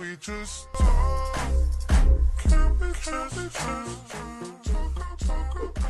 we just talk? Can we just talk? Talk about before we get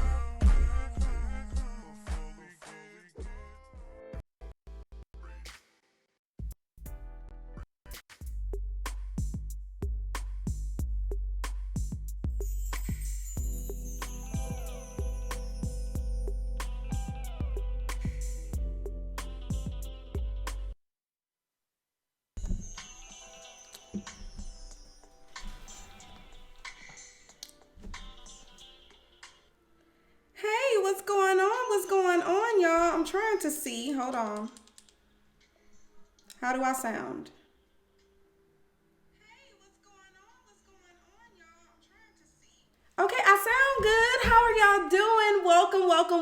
Hey, what's going on? What's going on, y'all? I'm trying to see. Hold on. How do I sound? Hey, what's going on? What's going on, y'all? I'm trying to see. Okay, I sound good. How are y'all doing?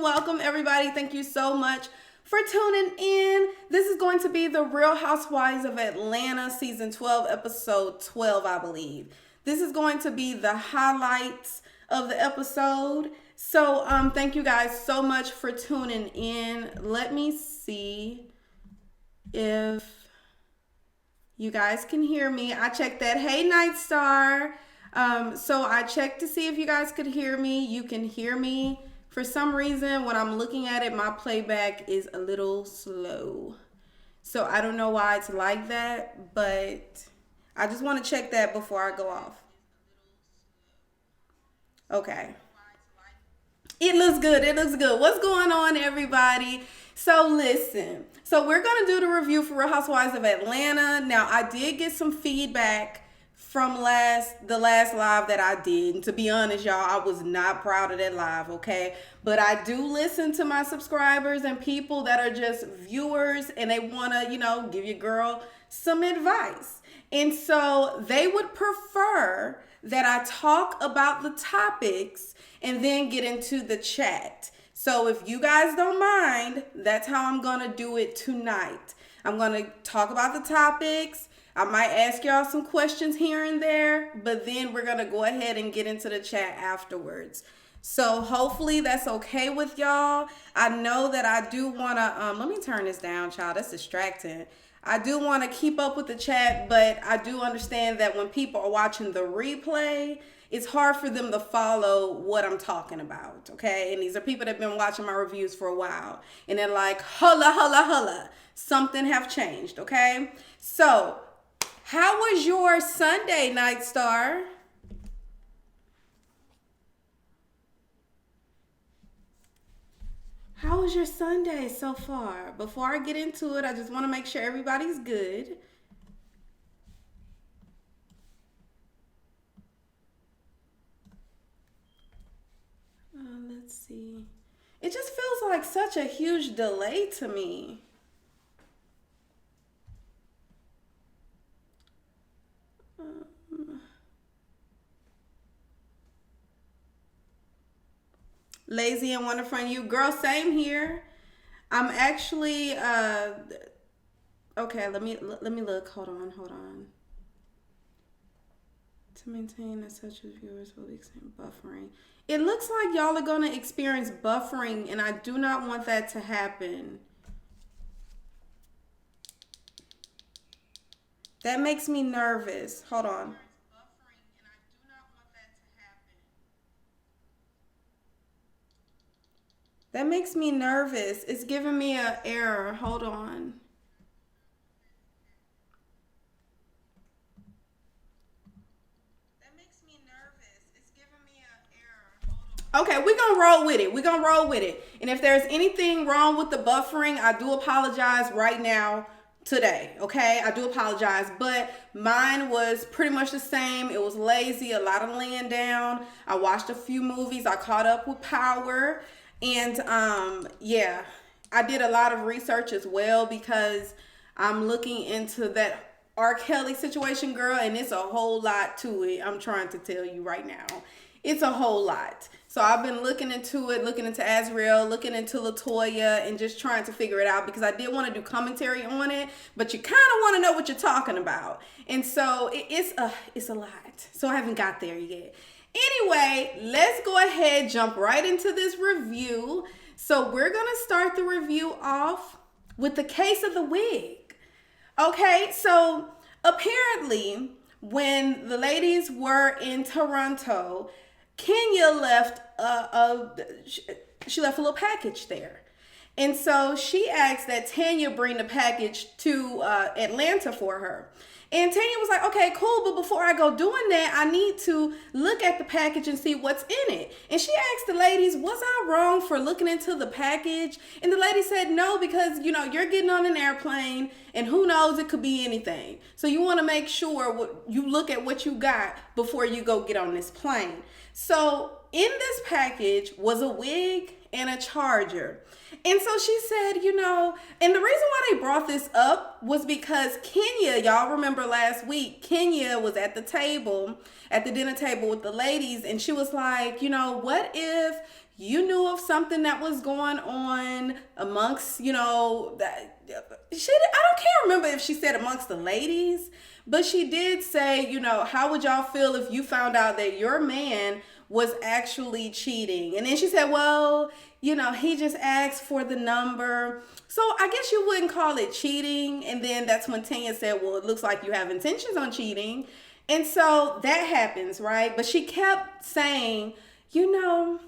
Welcome, everybody. Thank you so much for tuning in. This is going to be the Real Housewives of Atlanta, season 12, episode 12, I believe. This is going to be the highlights of the episode. So thank you guys so much for tuning in. Let me see if you guys can hear me. I checked that. Hey, Night Star. So I checked to see if you guys could hear me. You can hear me. For some reason, when I'm looking at it, my playback is a little slow. So I don't know why it's like that, but I just want to check that before I go off. Okay. It looks good. It looks good. What's going on, everybody? So listen. So we're going to do the review for Real Housewives of Atlanta. Now, I did get some feedback from the last live that I did. And to be honest, y'all, I was not proud of that live, okay? But I do listen to my subscribers and people that are just viewers and they want to, give your girl some advice. And so they would prefer that I talk about the topics and then get into the chat. So if you guys don't mind, that's how I'm going to do it tonight. I'm going to talk about the topics. I might ask y'all some questions here and there, but then we're going to go ahead and get into the chat afterwards. So hopefully that's okay with y'all. I know that I do want to, let me turn this down, child. That's distracting. I do want to keep up with the chat, but I do understand that when people are watching the replay, it's hard for them to follow what I'm talking about, okay? And these are people that have been watching my reviews for a while. And they're like, holla. Something have changed, okay? So, how was your Sunday, Night Star? How was your Sunday so far? Before I get into it, I just want to make sure everybody's good. Let's see. It just feels like such a huge delay to me. Lazy and want to friend you. Girl, same here. I'm actually, okay, let me look. Hold on. To maintain as such as viewers will experience buffering. It looks like y'all are going to experience buffering, and I do not want that to happen. That makes me nervous. Hold on. That makes me nervous. It's giving me an error. Hold on. Okay, we're going to roll with it. And if there's anything wrong with the buffering, I do apologize right now today, okay? I do apologize, but mine was pretty much the same. It was lazy, a lot of laying down. I watched a few movies. I caught up with Power. And yeah, I did a lot of research as well because I'm looking into that R. Kelly situation, girl, and it's a whole lot to it. I'm trying to tell you right now. It's a whole lot. So I've been looking into it, looking into Azriel, looking into LaToya, and just trying to figure it out because I did want to do commentary on it, but you kind of want to know what you're talking about. And so it's a lot. So I haven't got there yet. Anyway, let's go ahead, jump right into this review. So we're going to start the review off with the case of the wig. Okay, so apparently when the ladies were in Toronto, Kenya left she left a little package there. And so she asked that Tanya bring the package to Atlanta for her. And Tanya was like, okay, cool, but before I go doing that, I need to look at the package and see what's in it. And she asked the ladies, was I wrong for looking into the package? And the lady said, no, because, you know, you're getting on an airplane and who knows, it could be anything. So you want to make sure you look at what you got before you go get on this plane. So in this package was a wig and a charger. And so she said, you know, and the reason why they brought this up was because Kenya, y'all remember last week, Kenya was at the dinner table with the ladies, and she was like, you know, what if you knew of something that was going on amongst, you know, can't remember if she said amongst the ladies, but she did say, you know, how would y'all feel if you found out that your man was actually cheating? And then she said, well, you know, he just asked for the number. So I guess you wouldn't call it cheating. And then that's when Tanya said, well, it looks like you have intentions on cheating. And so that happens, right? But she kept saying, you know,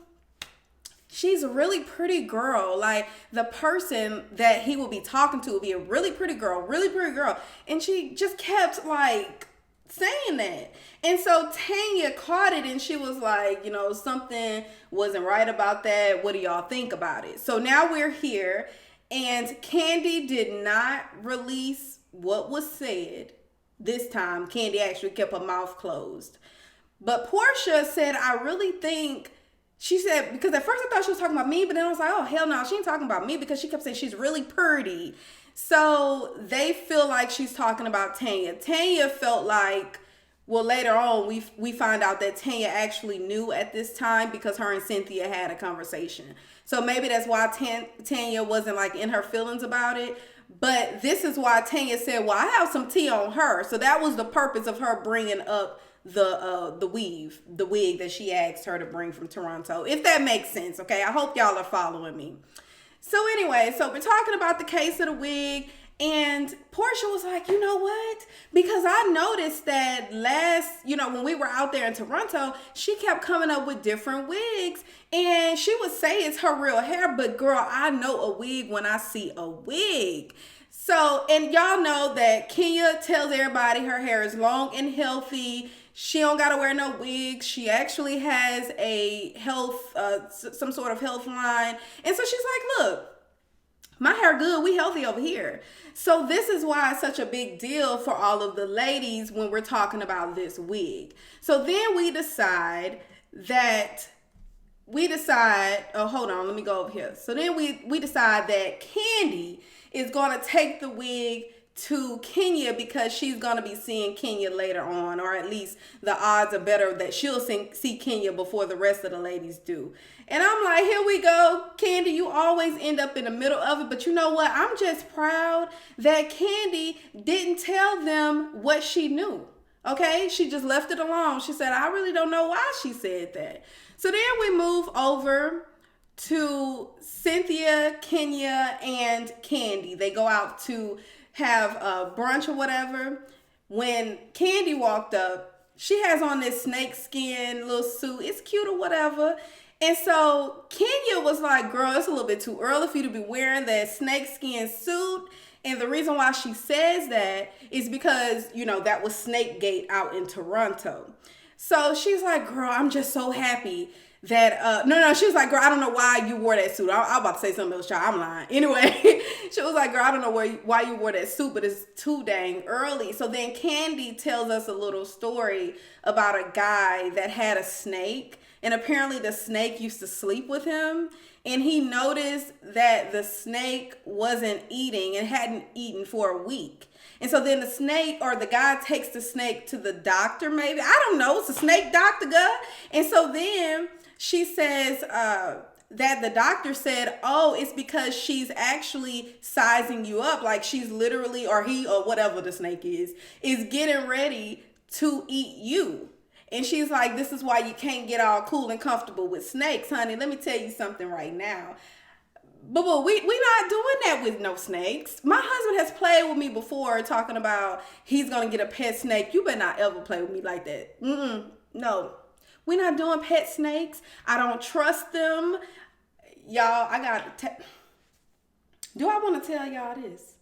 she's a really pretty girl. Like, the person that he will be talking to will be a really pretty girl, really pretty girl. And she just kept like saying that. And so Tanya caught it and she was like, you know, something wasn't right about that. What do y'all think about it? So now we're here, and Candy did not release what was said this time. Candy actually kept her mouth closed. But Porsha said, I really think, she said, because at first I thought she was talking about me, but then I was like, oh, hell no, she ain't talking about me, because she kept saying she's really pretty. So they feel like she's talking about Tanya. Tanya felt like, well, later on, we find out that Tanya actually knew at this time because her and Cynthia had a conversation. So maybe that's why Tanya wasn't like in her feelings about it. But this is why Tanya said, well, I have some tea on her. So that was the purpose of her bringing up the wig that she asked her to bring from Toronto, if that makes sense. Okay, I hope y'all are following me. So anyway, so we're talking about the case of the wig. And Porsha was like, you know what? Because I noticed that when we were out there in Toronto, she kept coming up with different wigs. And she would say it's her real hair, but girl, I know a wig when I see a wig. So, and y'all know that Kenya tells everybody her hair is long and healthy. She don't gotta wear no wigs. She actually has a some sort of health line. And so she's like, look, my hair good, we healthy over here. So this is why it's such a big deal for all of the ladies when we're talking about this wig. So then we decide, oh, hold on, let me go over here. So then we decide that Candy is gonna take the wig to Kenya because she's gonna be seeing Kenya later on, or at least the odds are better that she'll see Kenya before the rest of the ladies do. And I'm like, here we go, Candy, you always end up in the middle of it. But you know what? I'm just proud that Candy didn't tell them what she knew. Okay, she just left it alone. She said, I really don't know why she said that. So then we move over to Cynthia, Kenya, and Candy. They go out to have a brunch or whatever. When Candy walked up, she has on this snake skin little suit. It's cute or whatever. And so Kenya was like, girl, it's a little bit too early for you to be wearing that snake skin suit. And the reason why she says that is because, you know, that was Snake Gate out in Toronto. So she's like, girl, I'm just so happy that, she was like, girl, I don't know why you wore that suit. I was about to say something else, child. I'm lying. Anyway, she was like, girl, I don't know why you wore that suit, but it's too dang early. So then Candy tells us a little story about a guy that had a snake. And apparently the snake used to sleep with him. And he noticed that the snake wasn't eating and hadn't eaten for a week. And so then the guy takes the snake to the doctor, maybe. I don't know. It's a snake doctor, guy. And so then she says that the doctor said, oh, it's because she's actually sizing you up. Like she's literally, or he, or whatever the snake is getting ready to eat you. And she's like, this is why you can't get all cool and comfortable with snakes, honey. Let me tell you something right now. But we not doing that with no snakes. My husband has played with me before, talking about he's gonna get a pet snake. You better not ever play with me like that. No, we're not doing pet snakes. I don't trust them, y'all. Do I want to tell y'all this?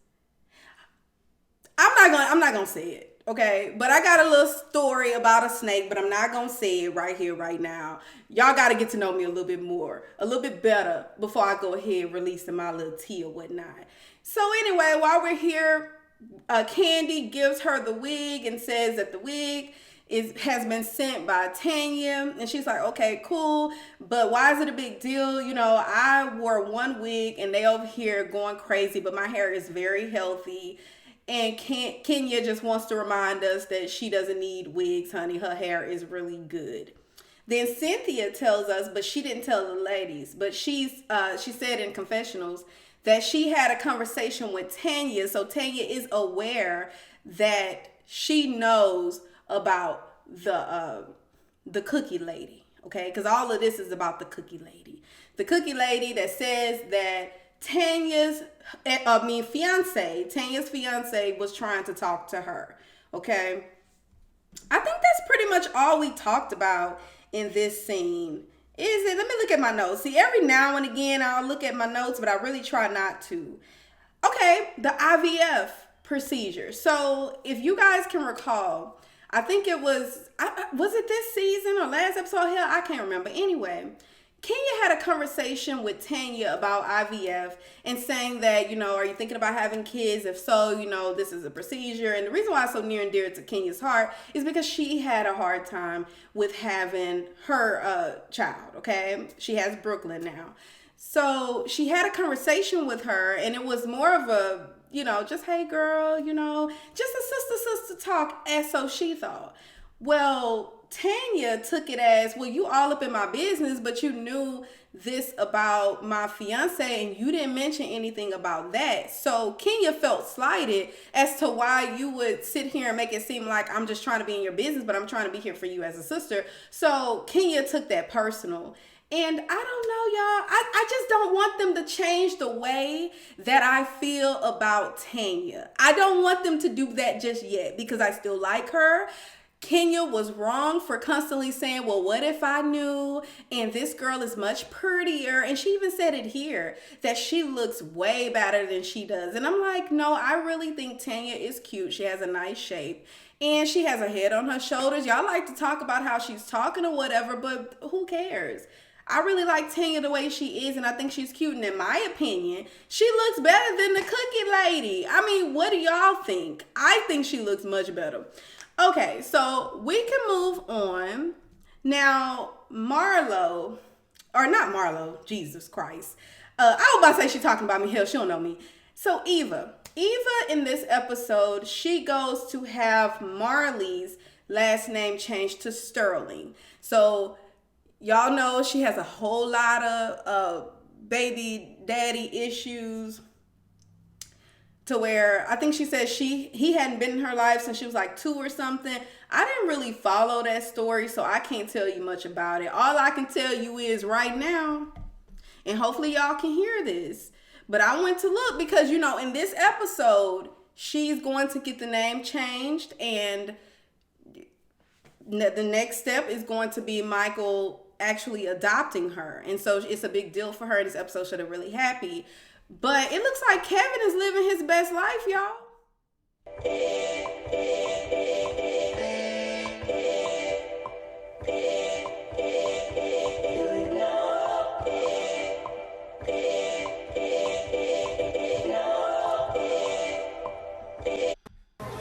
I'm not gonna say it, okay? But I got a little story about a snake, but I'm not gonna say it right here, right now. Y'all gotta get to know me a little bit more, a little bit better before I go ahead releasing my little tea or whatnot. So anyway, while we're here, Candy gives her the wig and says that the wig has been sent by Tanya, and she's like, okay, cool, but why is it a big deal? You know, I wore one wig and they over here going crazy, but my hair is very healthy. And Kenya just wants to remind us that she doesn't need wigs, honey. Her hair is really good. Then Cynthia tells us, but she didn't tell the ladies, but she said in confessionals that she had a conversation with Tanya. So Tanya is aware that she knows about the cookie lady, okay? Because all of this is about the cookie lady. The cookie lady that says that Tanya's fiance was trying to talk to her, okay? I think that's pretty much all we talked about in this scene. Let me look at my notes. See, every now and again I'll look at my notes, but I really try not to. Okay, the IVF procedure. So if you guys can recall, I think it was it this season or last episode? Hell, I can't remember. Anyway, Kenya had a conversation with Tanya about IVF and saying that, you know, are you thinking about having kids? If so, you know, this is a procedure. And the reason why it's so near and dear to Kenya's heart is because she had a hard time with having her child, okay? She has Brooklyn now. So she had a conversation with her, and it was more of a, you know, just, hey girl, you know, just a sister talk, as so she thought. Well, Tanya took it as, well, you all up in my business, but you knew this about my fiance and you didn't mention anything about that. So Kenya felt slighted as to why you would sit here and make it seem like I'm just trying to be in your business, but I'm trying to be here for you as a sister. So Kenya took that personal. And I don't know, y'all. I just don't want them to change the way that I feel about Tanya. I don't want them to do that just yet because I still like her. Kenya was wrong for constantly saying, well, what if I knew? And this girl is much prettier. And she even said it here, that she looks way better than she does. And I'm like, no, I really think Tanya is cute. She has a nice shape. And she has a head on her shoulders. Y'all like to talk about how she's talking or whatever, but who cares? I really like Tanya the way she is, and I think she's cute. And in my opinion, she looks better than the cookie lady. I mean, what do y'all think? I think she looks much better. Okay, so we can move on. Now, Marlo, or not Marlo, Jesus Christ. I was about to say she's talking about me. Hell, she don't know me. So Eva in this episode, she goes to have Marley's last name changed to Sterling. So y'all know she has a whole lot of baby daddy issues, to where I think she said he hadn't been in her life since she was like 2 or something. I didn't really follow that story, so I can't tell you much about it. All I can tell you is right now, and hopefully y'all can hear this, but I went to look because, you know, in this episode, she's going to get the name changed, and the next step is going to be Michael actually adopting her. And so it's a big deal for her. This episode should have really happy. But it looks like Kevin is living his best life, y'all.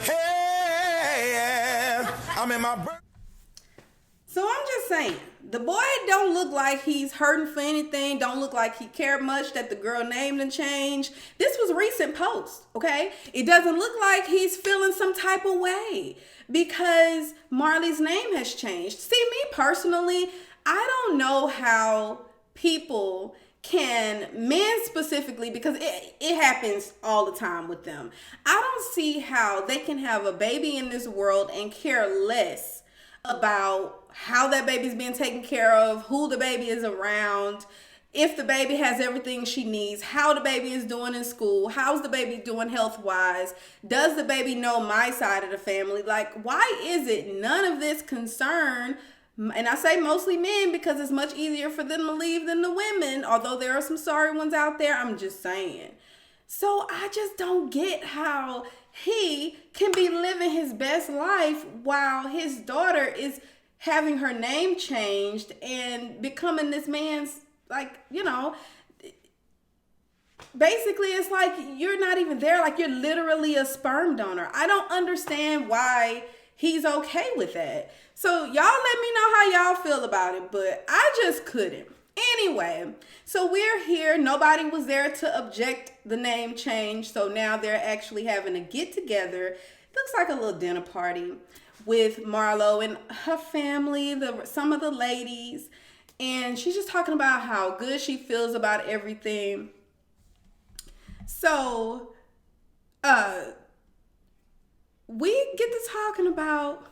Hey, I'm in my. So I'm just saying, the boy don't look like he's hurting for anything. Don't look like he cared much that the girl named and changed. This was recent post, okay? It doesn't look like he's feeling some type of way because Marley's name has changed. See, me personally, I don't know how people can, men specifically, because it happens all the time with them. I don't see how they can have a baby in this world and care less about how that baby's being taken care of, who the baby is around. if the baby has everything she needs, how the baby is doing in school, how's the baby doing health-wise, does the baby know my side of the family? Like, why is it none of this concern? And I say mostly men because it's much easier for them to leave than the women, although there are some sorry ones out there. I'm just saying. So I just don't get how he can be living his best life while his daughter is having her name changed and becoming this man's, like, you know, basically it's like you're not even there. Like, you're literally a sperm donor. I don't understand why he's okay with that. So y'all let me know how y'all feel about it, but I just couldn't. Anyway, so we're here. Nobody was there to object the name change. So now they're actually having a get together. Looks like a little dinner party with Marlo and her family, some of the ladies. And she's just talking about how good she feels about everything. So, we get to talking about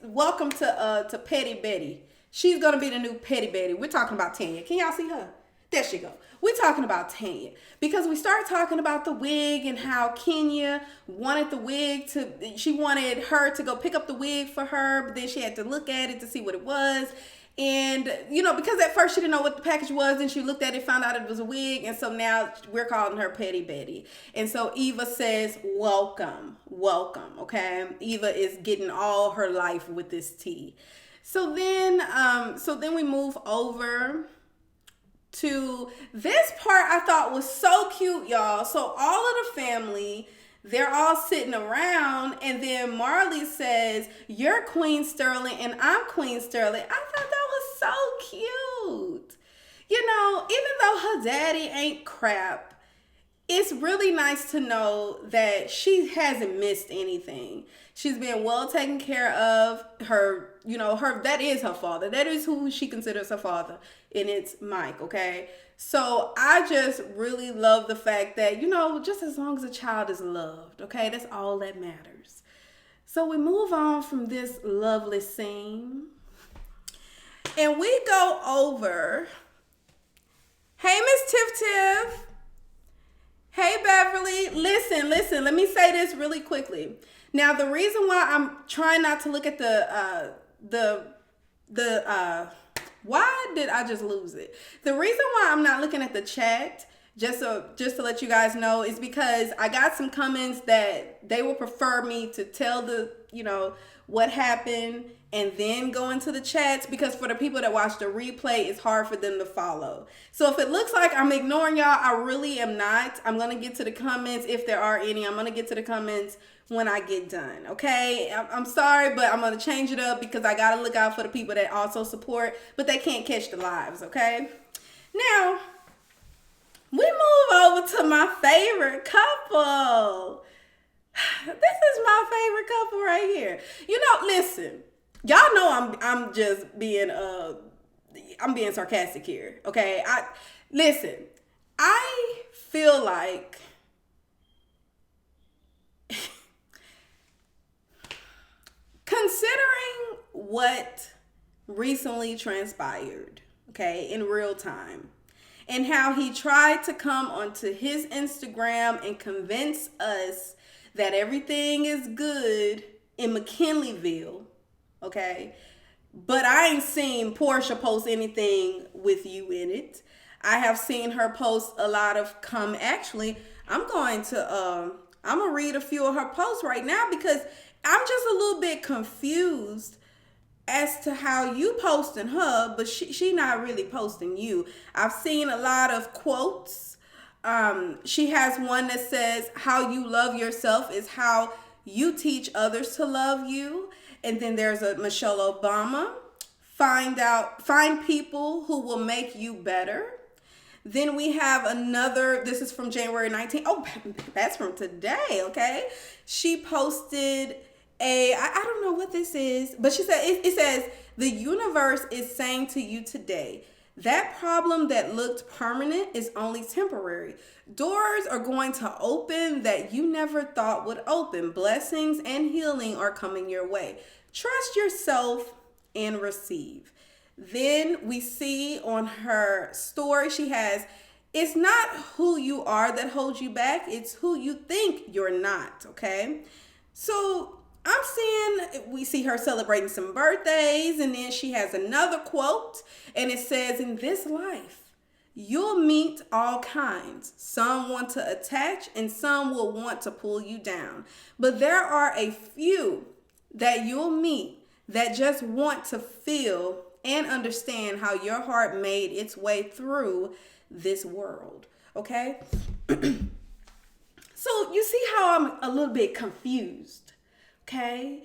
welcome to Petty Betty. She's going to be the new Petty Betty. We're talking about Tanya. Can y'all see her? There she go. We're talking about Tanya because we start talking about the wig and how Kenya wanted the wig she wanted her to go pick up the wig for her, but then she had to look at it to see what it was. And, you know, because at first she didn't know what the package was, and she looked at it, found out it was a wig, and so now we're calling her Petty Betty. And so Eva says, welcome, okay? Eva is getting all her life with this tea. So then we move over to this part I thought was so cute, y'all. So all of the family, they're all sitting around, and then Marley says, you're Queen Sterling and I'm Queen Sterling. I thought that was so cute. You know, even though her daddy ain't crap, it's really nice to know that she hasn't missed anything. She's been well taken care of. That is her father. That is who she considers her father. And it's Mike, okay? So I just really love the fact that, you know, just as long as a child is loved, okay? That's all that matters. So we move on from this lovely scene. And we go over. Hey, Miss Tiff. Hey, Beverly. Listen. Let me say this really quickly. Now, the reason why I'm trying not to look at why did I just lose it? The reason why I'm not looking at the chat, just to let you guys know, is because I got some comments that they would prefer me to tell what happened and then go into the chats, because for the people that watch the replay, it's hard for them to follow. So if it looks like I'm ignoring y'all, I really am not. I'm going to get to the comments if there are any. I'm going to get to the comments when I get done, okay? I'm sorry, but I'm going to change it up because I got to look out for the people that also support, but they can't catch the lives, okay? Now, we move over to my favorite couple. This is my favorite couple right here. You know, listen, y'all know I'm just being I'm being sarcastic here, okay? I feel like considering what recently transpired, okay, in real time, and how he tried to come onto his Instagram and convince us that everything is good in McKinleyville, okay, but I ain't seen Porsha post anything with you in it. I have seen her post a lot of actually, I'm going to read a few of her posts right now because I'm just a little bit confused as to how you posting her, but she not really posting you. I've seen a lot of quotes. She has one that says, how you love yourself is how you teach others to love you. And then there's a Michelle Obama, find people who will make you better. Then we have another, this is from January 19th. Oh, that's from today, okay? She posted I don't know what this is, but she said, it says, the universe is saying to you today, that problem that looked permanent is only temporary. Doors are going to open that you never thought would open. Blessings and healing are coming your way. Trust yourself and receive. Then we see on her story, she has, it's not who you are that holds you back, it's who you think you're not, okay? So we see her celebrating some birthdays, and then she has another quote, and it says, in this life, you'll meet all kinds. Some want to attach and some will want to pull you down. But there are a few that you'll meet that just want to feel and understand how your heart made its way through this world. Okay? So you see how I'm a little bit confused. Okay?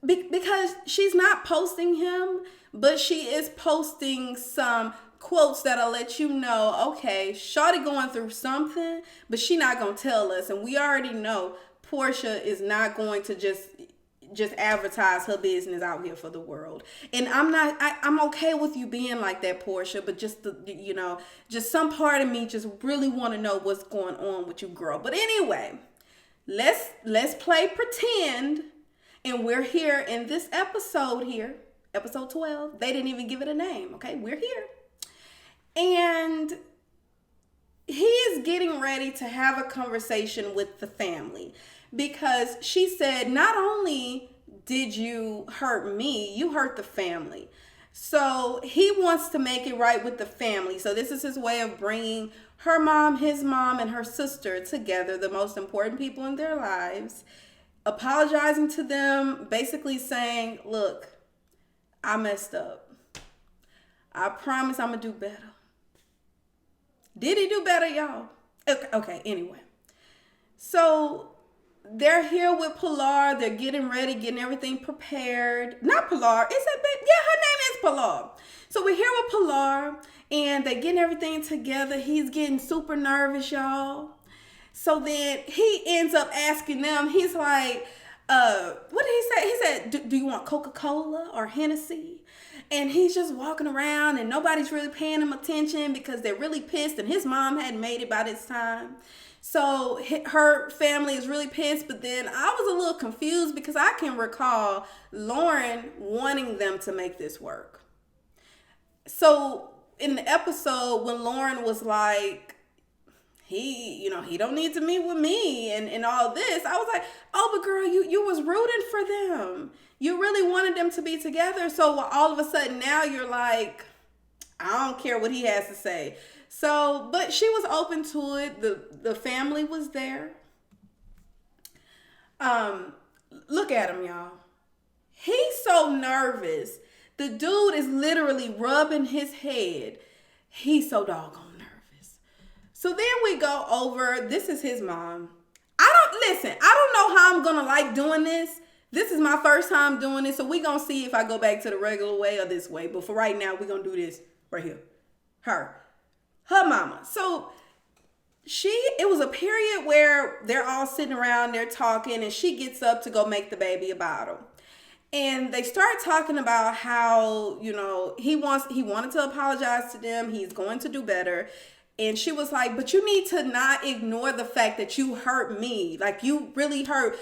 Because she's not posting him, but she is posting some quotes that'll let you know, okay, Shawty going through something, but she not gonna tell us. And we already know Porsha is not going to just advertise her business out here for the world. And I'm okay with you being like that, Porsha, but just just some part of me just really want to know what's going on with you, girl. But anyway, let's play pretend. And we're here in this episode here, episode 12. They didn't even give it a name, okay? We're here. And he is getting ready to have a conversation with the family because she said, not only did you hurt me, you hurt the family. So he wants to make it right with the family. So this is his way of bringing her mom, his mom, and her sister together, the most important people in their lives, apologizing to them, basically saying, look, I messed up. I promise I'm going to do better. Did he do better, y'all? Okay, anyway. So they're here with Pilar. They're getting ready, getting everything prepared. Not Pilar. Is that baby? Yeah, her name is Pilar. So we're here with Pilar, and they're getting everything together. He's getting super nervous, y'all. So then he ends up asking them, he's like, what did he say? He said, do you want Coca-Cola or Hennessy? And he's just walking around and nobody's really paying him attention because they're really pissed and his mom hadn't made it by this time. So her family is really pissed, but then I was a little confused because I can recall Lauren wanting them to make this work. So in the episode when Lauren was like, he don't need to meet with me and all this, I was like, oh, but girl, you was rooting for them. You really wanted them to be together. So all of a sudden now you're like, I don't care what he has to say. So, but she was open to it. The family was there. Look at him, y'all. He's so nervous. The dude is literally rubbing his head. He's so doggone nervous. So then we go over, this is his mom. I don't know how I'm going to like doing this. This is my first time doing this, so we're going to see if I go back to the regular way or this way. But for right now, we're going to do this right here. Her mama. So it was a period where they're all sitting around, they're talking, and she gets up to go make the baby a bottle. And they start talking about how, he wanted to apologize to them. He's going to do better. And she was like, but you need to not ignore the fact that you hurt me. Like, you really hurt.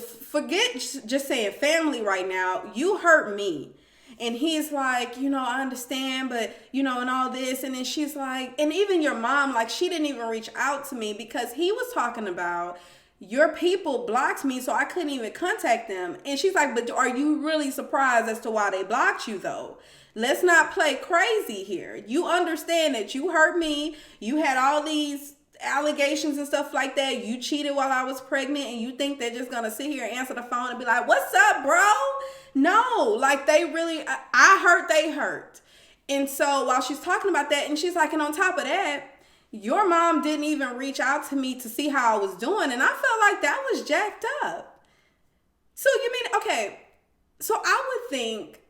Forget just saying family right now. You hurt me. And he's like, I understand, but, and all this. And then she's like, and even your mom, like, she didn't even reach out to me because he was talking about your people blocked me, so I couldn't even contact them. And she's like, but are you really surprised as to why they blocked you, though? Let's not play crazy here. You understand that you hurt me. You had all these allegations and stuff like that. You cheated while I was pregnant, and you think they're just going to sit here and answer the phone and be like, what's up, bro? No, like they really, I hurt, they hurt. And so while she's talking about that, and she's like, and on top of that, your mom didn't even reach out to me to see how I was doing. And I felt like that was jacked up. So you mean, okay, so I would think,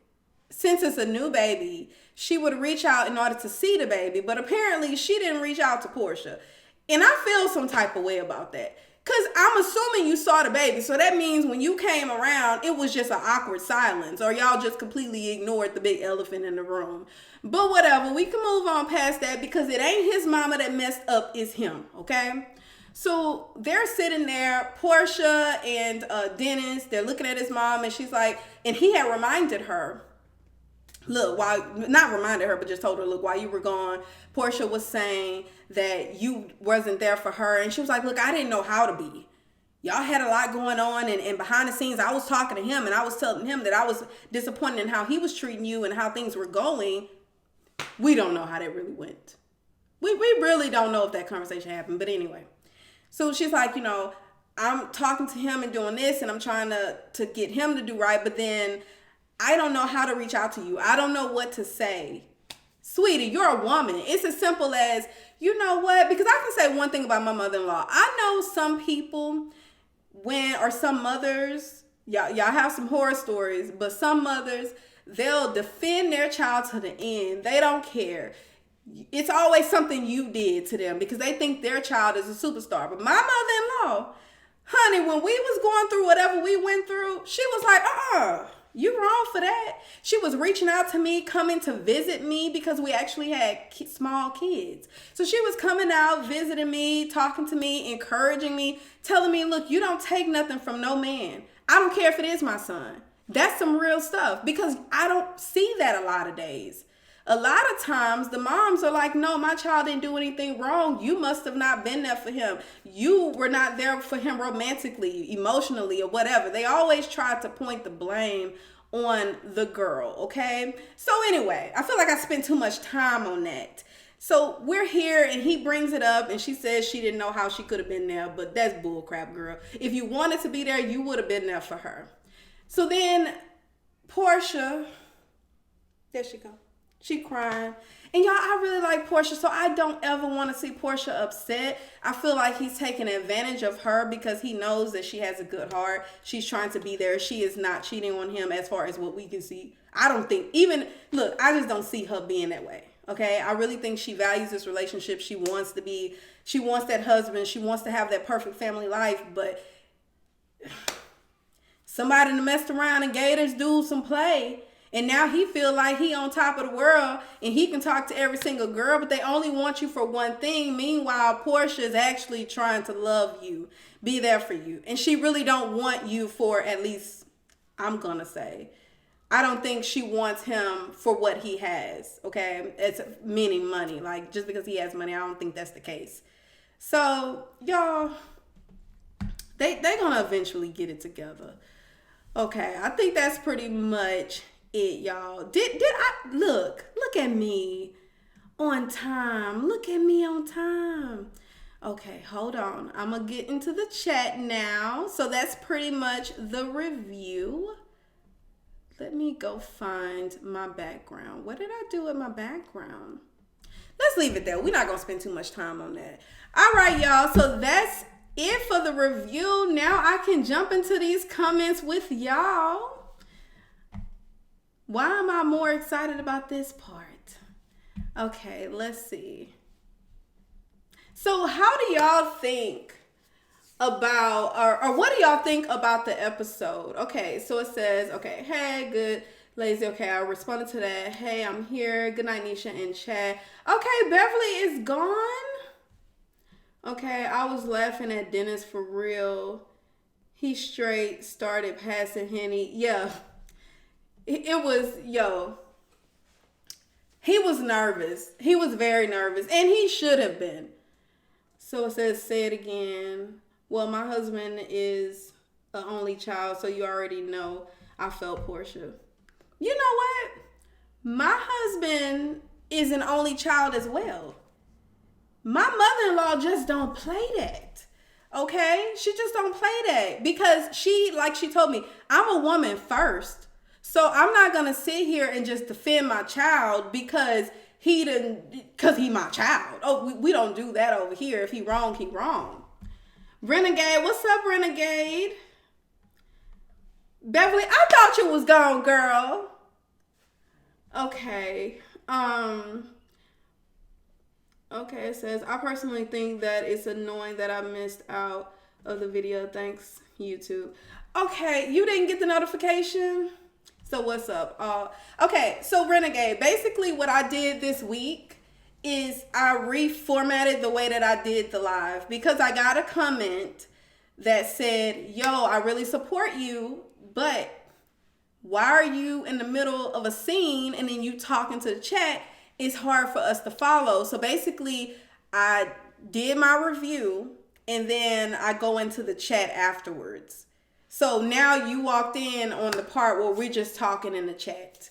since it's a new baby, she would reach out in order to see the baby. But apparently she didn't reach out to Porsha. And I feel some type of way about that. Because I'm assuming you saw the baby. So that means when you came around, it was just an awkward silence. Or y'all just completely ignored the big elephant in the room. But whatever, we can move on past that because it ain't his mama that messed up, it's him, okay? So they're sitting there, Porsha and Dennis, they're looking at his mom and she's like, and he had reminded her, look, not reminded her, but just told her, look, while you were gone, Porsha was saying that you wasn't there for her. And she was like, look, I didn't know how to be. Y'all had a lot going on, and behind the scenes, I was talking to him, and I was telling him that I was disappointed in how he was treating you and how things were going. We don't know how that really went. We really don't know if that conversation happened, but anyway. So she's like, you know, I'm talking to him and doing this, and I'm trying to get him to do right, but then I don't know how to reach out to you. I don't know what to say. Sweetie, you're a woman. It's as simple as, you know what? Because I can say one thing about my mother-in-law. I know some people or some mothers, y'all have some horror stories, but some mothers, they'll defend their child to the end. They don't care. It's always something you did to them because they think their child is a superstar. But my mother-in-law, honey, when we was going through whatever we went through, she was like, you wrong for that. She was reaching out to me, coming to visit me because we actually had small kids. So she was coming out, visiting me, talking to me, encouraging me, telling me, look, you don't take nothing from no man. I don't care if it is my son. That's some real stuff because I don't see that a lot of days. A lot of times the moms are like, no, my child didn't do anything wrong. You must have not been there for him. You were not there for him romantically, emotionally, or whatever. They always try to point the blame on the girl, okay? So anyway, I feel like I spent too much time on that. So we're here and he brings it up and she says she didn't know how she could have been there, but that's bullcrap, girl. If you wanted to be there, you would have been there for her. So then Porsha, there she go. She crying. And y'all, I really like Porsha, so I don't ever want to see Porsha upset. I feel like he's taking advantage of her because he knows that she has a good heart. She's trying to be there. She is not cheating on him as far as what we can see. I don't think I just don't see her being that way. Okay? I really think she values this relationship. She wants that husband. She wants to have that perfect family life, but somebody messed around and gave this dude some play. And now he feel like he on top of the world and he can talk to every single girl, but they only want you for one thing. Meanwhile, Porsha is actually trying to love you, be there for you. And she really don't want you for, at least, I'm going to say, I don't think she wants him for what he has, okay? It's meaning money. Like, just because he has money, I don't think that's the case. So, y'all, they going to eventually get it together. Okay, I think that's pretty much it, y'all. Did I look at me on time. Look at me on time. Okay, hold on. I'm gonna get into the chat now. So that's pretty much the review. Let me go find my background. What did I do with my background? Let's leave it there. We're not gonna spend too much time on that. All right, y'all. So that's it for the review. Now I can jump into these comments with y'all. Why am I more excited about this part? Okay, let's see. So how do y'all think about, or what do y'all think about the episode? Okay, so it says, okay, hey, good, lazy, okay, I responded to that. Hey, I'm here. Good night, Nesha in chat. Okay, Beverly is gone. Okay, I was laughing at Dennis for real. He straight started passing Henny. Yeah. It was, he was nervous. He was very nervous. And he should have been. So it says, say it again. Well, my husband is an only child, so you already know I felt Porsha. You know what? My husband is an only child as well. My mother-in-law just don't play that. Okay? She just don't play that. Because she, like she told me, I'm a woman first. So I'm not going to sit here and just defend my child because he my child. Oh, we don't do that over here. If he wrong, he wrong. Renegade, what's up, Renegade? Beverly, I thought you was gone, girl. Okay. Okay, it says, I personally think that it's annoying that I missed out of the video. Thanks, YouTube. Okay, you didn't get the notification? So what's up? Okay, so Renegade, basically what I did this week is I reformatted the way that I did the live because I got a comment that said, yo, I really support you, but why are you in the middle of a scene and then you talking to the chat? It's hard for us to follow. So basically, I did my review and then I go into the chat afterwards. So now you walked in on the part where we're just talking in the chat.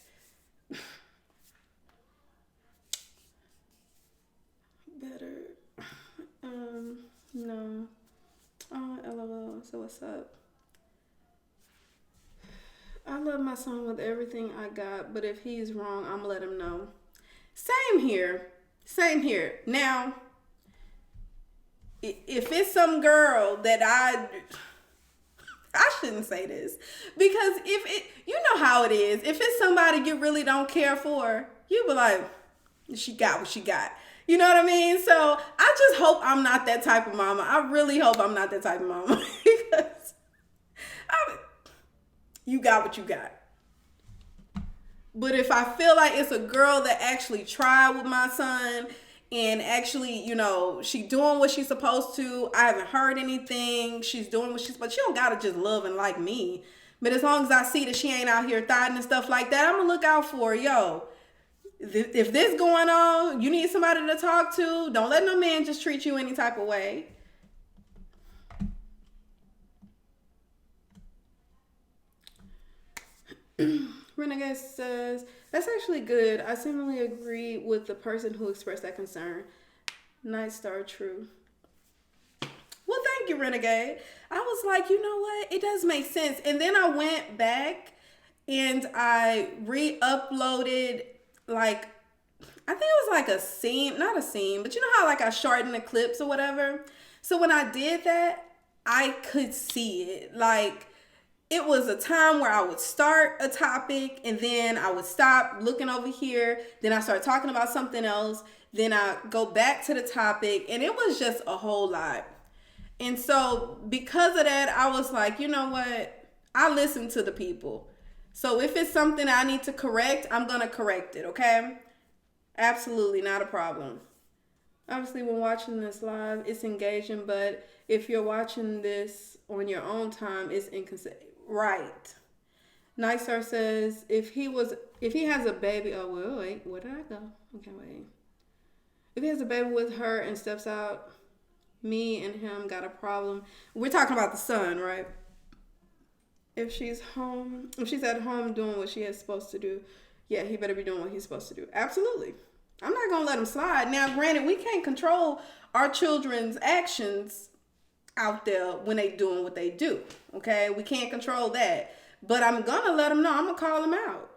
Better. No. Oh, LOL. So what's up? I love my son with everything I got, but if he's wrong, I'm gonna let him know. Same here. Same here. Now, if it's some girl that I shouldn't say this, because you know how it is. If it's somebody you really don't care for, you be like, she got what she got. You know what I mean? So I just hope I'm not that type of mama. I really hope I'm not that type of mama because you got what you got. But if I feel like it's a girl that actually tried with my son and actually, you know, she doing what she's supposed to, I haven't heard anything, she's doing what she's, but she don't gotta just love and like me. But as long as I see that she ain't out here thotting and stuff like that, I'm gonna look out for her. Yo, if this going on, you need somebody to talk to. Don't let no man just treat you any type of way. Renegade says, that's actually good. I seemingly agree with the person who expressed that concern. Night Star, true. Well, thank you, Renegade. I was like, you know what? It does make sense. And then I went back and I re-uploaded, like, I think it was like a scene, not a scene, but you know how like I shortened the clips or whatever? So when I did that, I could see it. Like, it was a time where I would start a topic and then I would stop looking over here. Then I start talking about something else. Then I go back to the topic and it was just a whole lot. And so because of that, I was like, you know what? I listen to the people. So if it's something I need to correct, I'm going to correct it. Okay. Absolutely not a problem. Obviously, when watching this live, it's engaging, but if you're watching this on your own time, it's inconsistent. Right. Nightstar says, if he has a baby, oh, well, wait, where did I go? Okay, wait. If he has a baby with her and steps out, me and him got a problem. We're talking about the son, right? If she's at home doing what she is supposed to do, yeah, he better be doing what he's supposed to do. Absolutely. I'm not going to let him slide. Now, granted, we can't control our children's actions out there when they doing what they do. Okay? We can't control that. But I'm going to let them know. I'm going to call them out.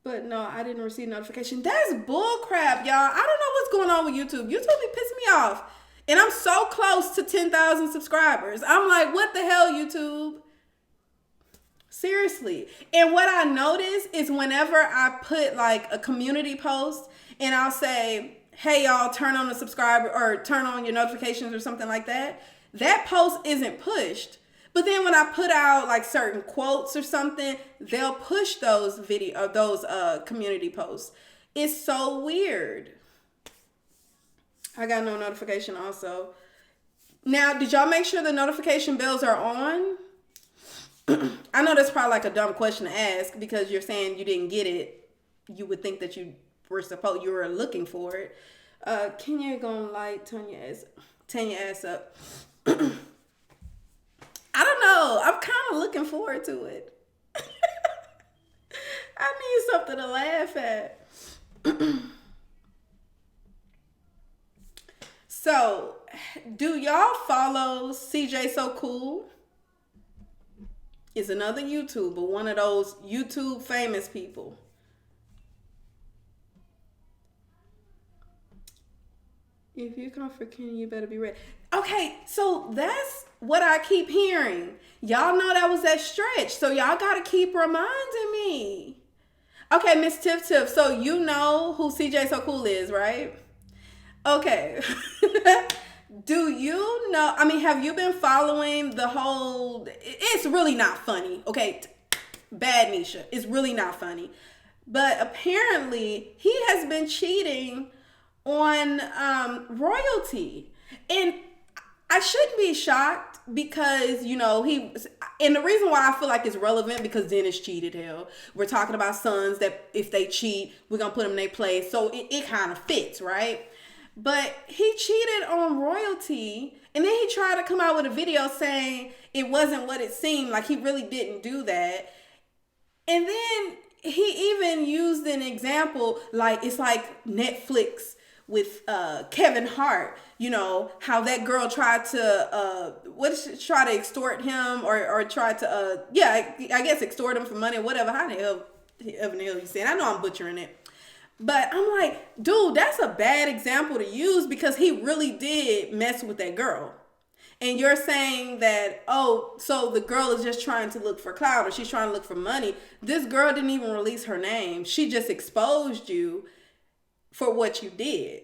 But no, I didn't receive notification. That's bull crap, y'all. I don't know what's going on with YouTube. YouTube be pissing me off. And I'm so close to 10,000 subscribers. I'm like, what the hell, YouTube? Seriously. And what I notice is whenever I put like a community post and I'll say, hey, y'all, turn on the subscriber or turn on your notifications or something like that, that post isn't pushed. But then when I put out like certain quotes or something, they'll push those community posts. It's so weird. I got no notification also. Now, did y'all make sure the notification bells are on? I know that's probably like a dumb question to ask because you're saying you didn't get it. You would think that you were looking for it. Kenya gonna light Tanya ass up. I don't know. I'm kind of looking forward to it. I need something to laugh at. So, do y'all follow CJ So Cool? Is another YouTuber, one of those YouTube famous people. If you come for Kenny, you better be ready. Okay, so that's what I keep hearing. Y'all know that was that stretch, so y'all gotta keep reminding me. Okay, Miss Tiff, so you know who CJ So Cool is, right? Okay. Do you know, I mean, have you been following the whole, it's really not funny, okay? Bad Nesha, it's really not funny. But apparently, he has been cheating on royalty. And I shouldn't be shocked because, and the reason why I feel like it's relevant because Dennis cheated, hell. We're talking about sons that if they cheat, we're going to put them in their place. So it kind of fits, right? But he cheated on royalty, and then he tried to come out with a video saying it wasn't what it seemed, like he really didn't do that. And then he even used an example, like it's like Netflix with Kevin Hart, how that girl tried to try to extort him or try to I guess extort him for money or whatever. How the hell you saying? I know I'm butchering it. But I'm like, dude, that's a bad example to use because he really did mess with that girl. And you're saying that, so the girl is just trying to look for clout or she's trying to look for money. This girl didn't even release her name. She just exposed you for what you did.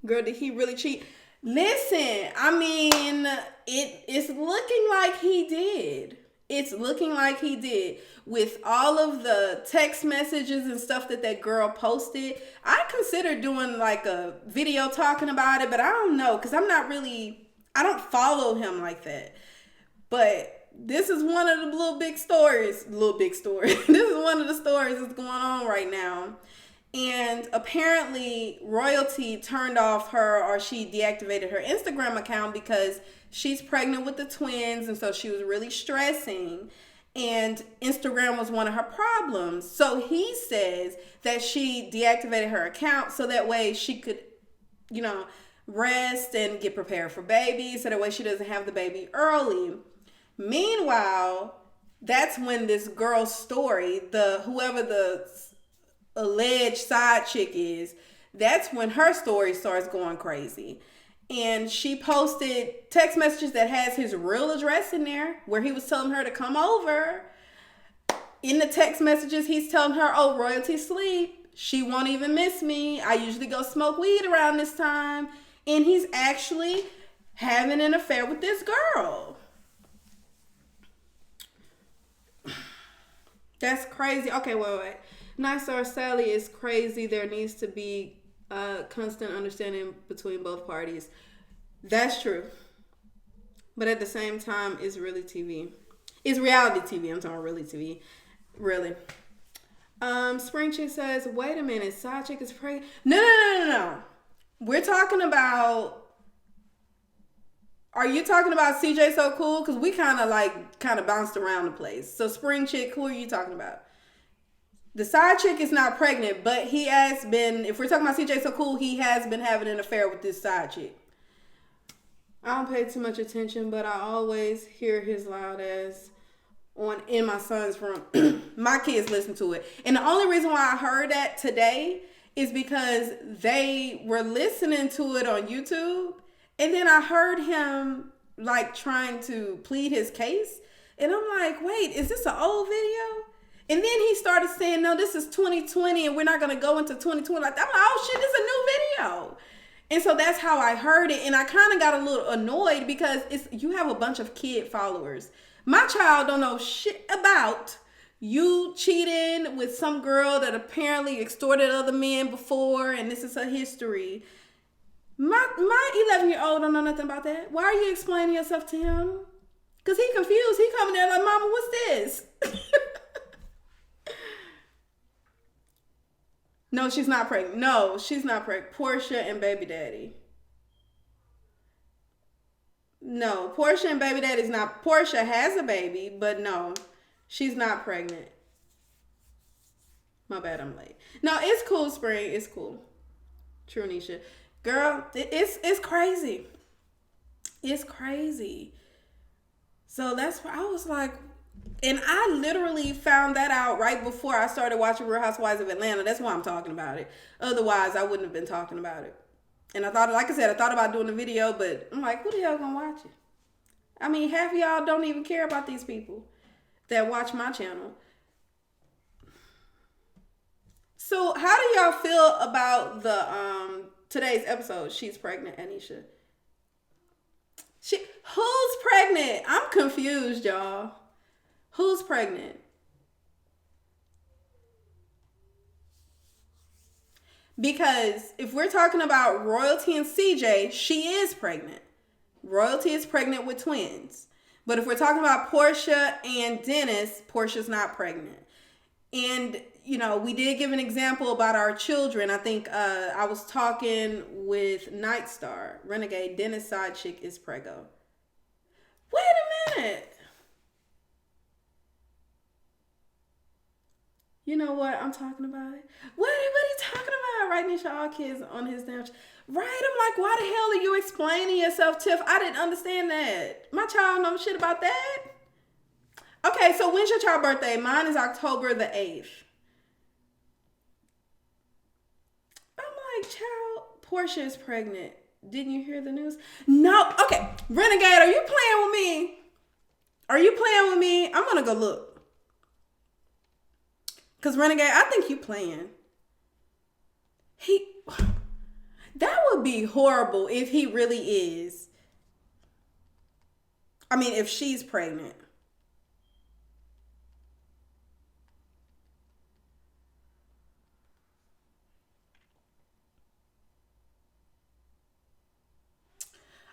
Girl, did he really cheat? Listen, I mean, it's looking like he did. It's looking like he did. With all of the text messages and stuff that girl posted, I considered doing like a video talking about it, but I don't know because I don't follow him like that. But this is one of the little big stories. This is one of the stories that's going on right now. And apparently royalty turned off she deactivated her Instagram account because she's pregnant with the twins. And so she was really stressing. And Instagram was one of her problems. So he says that she deactivated her account so that way she could, rest and get prepared for baby. So that way she doesn't have the baby early. Meanwhile, that's when this girl's story, whoever the alleged side chick is, that's when her story starts going crazy. And she posted text messages that has his real address in there where he was telling her to come over. In the text messages, he's telling her, royalty sleep. She won't even miss me. I usually go smoke weed around this time. And he's actually having an affair with this girl. That's crazy. Okay, wait. Nice or Sally is crazy. There needs to be constant understanding between both parties. That's true. But at the same time, it's really TV. It's reality TV. I'm talking really TV. Really. Spring Chick says, wait a minute, side chick is pregnant. No. We're talking about, are you talking about CJ So Cool? Because we kind of bounced around the place. So Spring Chick, who are you talking about? The side chick is not pregnant, but he has been, if we're talking about CJ So Cool, he has been having an affair with this side chick. I don't pay too much attention, but I always hear his loud ass in my son's room. My kids listen to it. And the only reason why I heard that today is because they were listening to it on YouTube. And then I heard him trying to plead his case. And I'm like, wait, is this an old video? And then he started saying, no, this is 2020 and we're not going to go into 2020 like that. I'm like, oh shit, this is a new video. And so that's how I heard it. And I kind of got a little annoyed because you have a bunch of kid followers. My child don't know shit about you cheating with some girl that apparently extorted other men before. And this is her history. My 11-year-old don't know nothing about that. Why are you explaining yourself to him? Because he confused. He coming there like, mama, what's this? No, she's not pregnant. No, she's not pregnant. Porsha and baby daddy. No, Porsha and baby daddy's not. Porsha has a baby, but no, she's not pregnant. My bad, I'm late. No, it's cool, Spring. It's cool. True, Nesha. Girl, it's crazy. It's crazy. So that's why I was like, and I literally found that out right before I started watching Real Housewives of Atlanta. That's why I'm talking about it. Otherwise, I wouldn't have been talking about it. And I thought, like I said, I thought about doing a video, but I'm like, who the hell gonna watch it? I mean, half of y'all don't even care about these people that watch my channel. So how do y'all feel about the today's episode? She's pregnant, Anisha. Who's pregnant? I'm confused, y'all. Who's pregnant? Because if we're talking about Royalty and CJ, she is pregnant. Royalty is pregnant with twins. But if we're talking about Porsha and Dennis, Portia's not pregnant. And, you know, we did give an example about our children. I think I was talking with Nightstar, Renegade. Dennis' side chick is preggo. Wait a minute. You know what I'm talking about? What are you talking about? Right, Nesha, all kids on his damn... Right, I'm like, why the hell are you explaining yourself, Tiff? I didn't understand that. My child knows shit about that. Okay, so when's your child's birthday? Mine is October the 8th. I'm like, child, Porsha is pregnant. Didn't you hear the news? No. Okay, Renegade, are you playing with me? Are you playing with me? I'm gonna go look. Because Renegade, I think you playing. That would be horrible if he really is. I mean, if she's pregnant.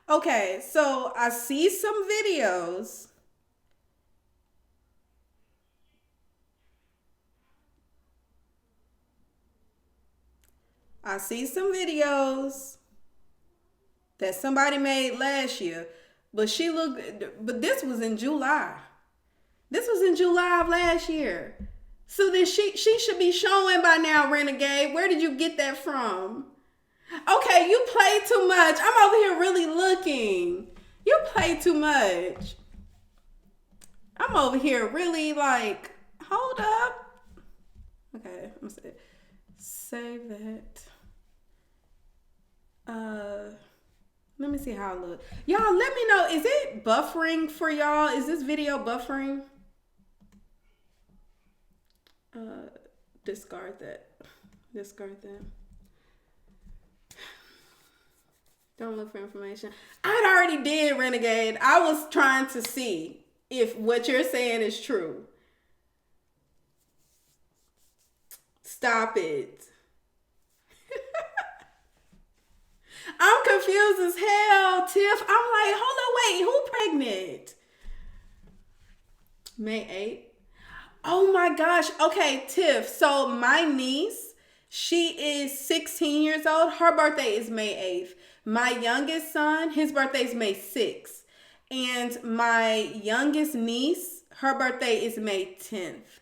Okay, so I see some videos. I see some videos that somebody made last year, but this was in July. This was in July of last year. So then she should be showing by now, Renegade. Where did you get that from? Okay, you play too much. I'm over here really looking. You play too much. I'm over here really like, hold up. Okay, I'm gonna save that. Let me see how it looks. Y'all, let me know. Is it buffering for y'all? Is this video buffering? Discard that. Discard that. Don't look for information. I already did, Renegade. I was trying to see if what you're saying is true. Stop it. I'm confused as hell, Tiff. I'm like, hold on, wait, who pregnant? May 8th? Oh my gosh. Okay, Tiff. So my niece, she is 16 years old. Her birthday is May 8th. My youngest son, his birthday is May 6th. And my youngest niece, her birthday is May 10th.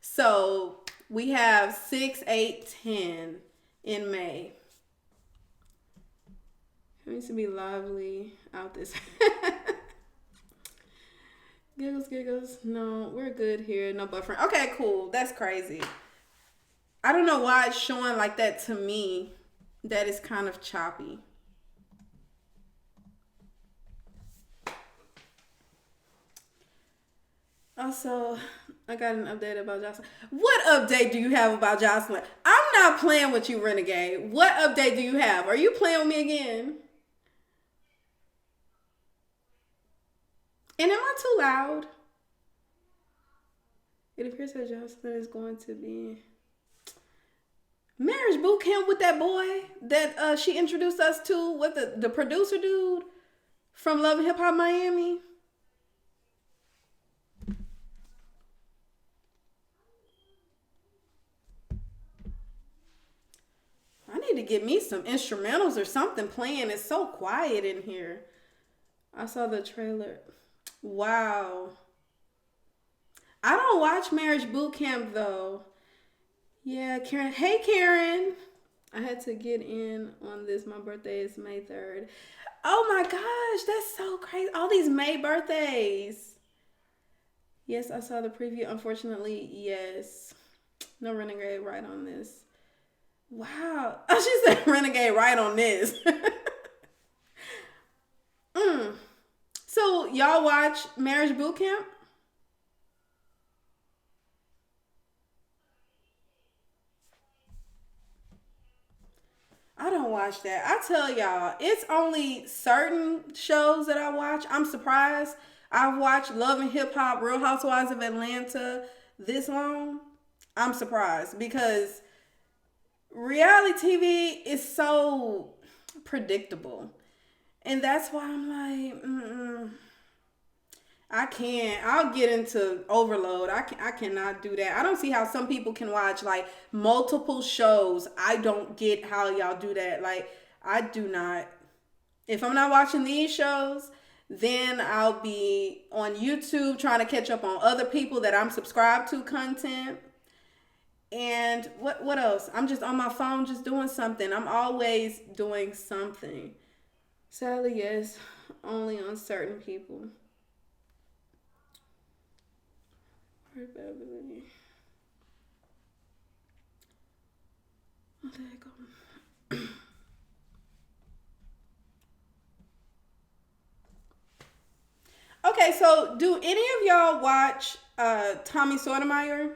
So we have 6, 8, 10 in May. It needs to be lively out this. Giggles. No, we're good here. No buffering. Okay, cool. That's crazy. I don't know why it's showing like that to me. That is kind of choppy. Also, I got an update about Jocelyn. What update do you have about Jocelyn? I'm not playing with you, Renegade. What update do you have? Are you playing with me again? And am I too loud? It appears that Jocelyn is going to be marriage boot camp with that boy that she introduced us to, with the producer dude from Love and Hip Hop Miami. I need to get me some instrumentals or something playing. It's so quiet in here. I saw the trailer. Wow. I don't watch Marriage Boot Camp though. Yeah, Karen. Hey, Karen. I had to get in on this. My birthday is May 3rd. Oh my gosh, that's so crazy. All these May birthdays. Yes, I saw the preview. Unfortunately, yes. No Renegade right on this. Wow. Oh, she said Renegade right on this. So y'all watch Marriage Boot Camp? I don't watch that. I tell y'all, it's only certain shows that I watch. I'm surprised I've watched Love and Hip Hop, Real Housewives of Atlanta this long. I'm surprised because reality TV is so predictable. And that's why I'm like, I can't. I'll get into overload. I cannot do that. I don't see how some people can watch like multiple shows. I don't get how y'all do that. Like, I do not. If I'm not watching these shows, then I'll be on YouTube trying to catch up on other people that I'm subscribed to content. And what else? I'm just on my phone just doing something. I'm always doing something. Sadly, yes, only on certain people. Where's Beverly? Oh, there you go. Okay, so do any of y'all watch Tommy Sotomayor?